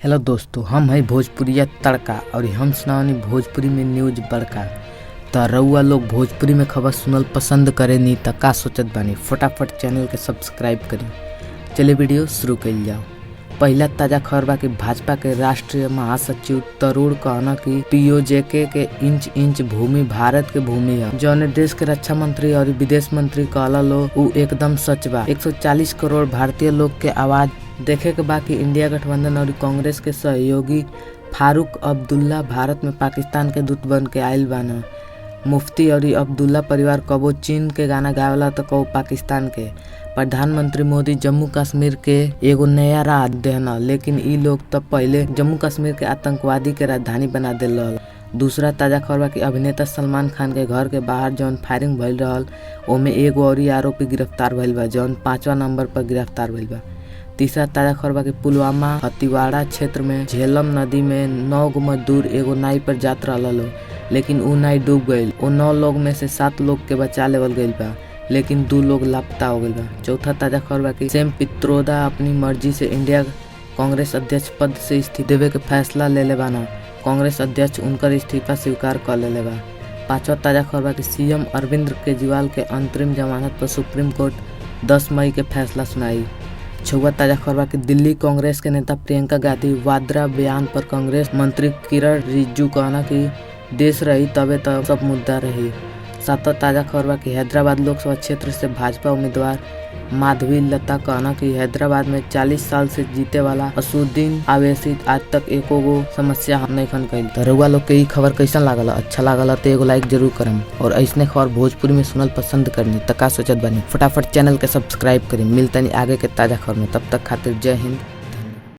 Hello दोस्तों, हम है भोजपुरिया तड़का और हम सुनावनी भोजपुरी में न्यूज बड़का। त रउआ लोग भोजपुरी में खबर सुनल पसंद करे नी त का सोचत बानी, फटाफट चैनल के सब्सक्राइब करी। चलिए वीडियो शुरू कइल जाओ। पहला ताजा खबर बा कि भाजपा के राष्ट्रीय महासचिव तरुण कहना कि पीओजेके के इंच इंच भूमि भारत के भूमि है, जौने देश के रक्षा मंत्री और विदेश मंत्री कहला लो उ एकदम सच बा। 140 करोड़ भारतीय लोग के आवाज देखे के बाकी इंडिया गठबंधन और कांग्रेस के सहयोगी फारूक अब्दुल्ला भारत में पाकिस्तान के दूत बन के आयल बाना। मुफ्ती और अब्दुल्ला परिवार कबो चीन के गाना गावला तो कबो पाकिस्तान के। प्रधानमंत्री मोदी जम्मू कश्मीर के एगो नया राह देना, लेकिन ई लोग तब पहले जम्मू कश्मीर के आतंकवादी के राजधानी बना दिल रहल। दूसरा ताजा खबर बा कि अभिनेता सलमान खान के घर के बाहर जौन फायरिंग भइल रहल ओमे एगो और आरोपी गिरफ्तार भइल बा, जौन 5वां नंबर पर गिरफ्तार भइल बा। तीसरा ताजा खबर बा कि पुलवामा हतिवाड़ा क्षेत्र में झेलम नदी में 9 गो मजदूर एगो नाव पर जात रहल, लेकिन उ नाव डूब गईल। 9 लोग में से 7 लोग के बचा लेवल गईल बा, लेकिन 2 लोग लापता हो गईल बा। चौथा ताजा खबर बा कि सेम पित्रोदा अपनी मर्जी से इंडिया कांग्रेस अध्यक्ष पद से इस्तीफा देवे के फैसला ले ले बाना। कांग्रेस अध्यक्ष उनकर इस्तीफा स्वीकार कर ले बा। पांचवा ताजा खबर बा कि सीएम अरविंद केजरीवाल के अंतरिम जमानत पर सुप्रीम कोर्ट 10 मई के फैसला सुनाई। छठवां ताजा खबर बा कि दिल्ली कांग्रेस के नेता प्रियंका गांधी वाड्रा बयान पर कांग्रेस मंत्री किरण रिजिजू कहना कि देश रही तबे तब सब मुद्दा रही। सातवां ताजा खबर बा कि हैदराबाद लोकसभा क्षेत्र से भाजपा उम्मीदवार माधवी लता कहना कि हैदराबाद में 40 साल से जीते वाला असुद्दीन ओवैसी आज तक एको गो समस्या नहीं खन कइल। तो रउआ लोग के ई खबर कैसन लागल? अच्छा लागल तो एगो लाइक जरूर करम और ऐसने खबर भोजपुरी में सुनल पसंद करनी त का सोचत बानी, फटाफट चैनल के सब्सक्राइब करी। मिलतनी आगे के ताजा खबर में, तब तक खातिर जय हिंद।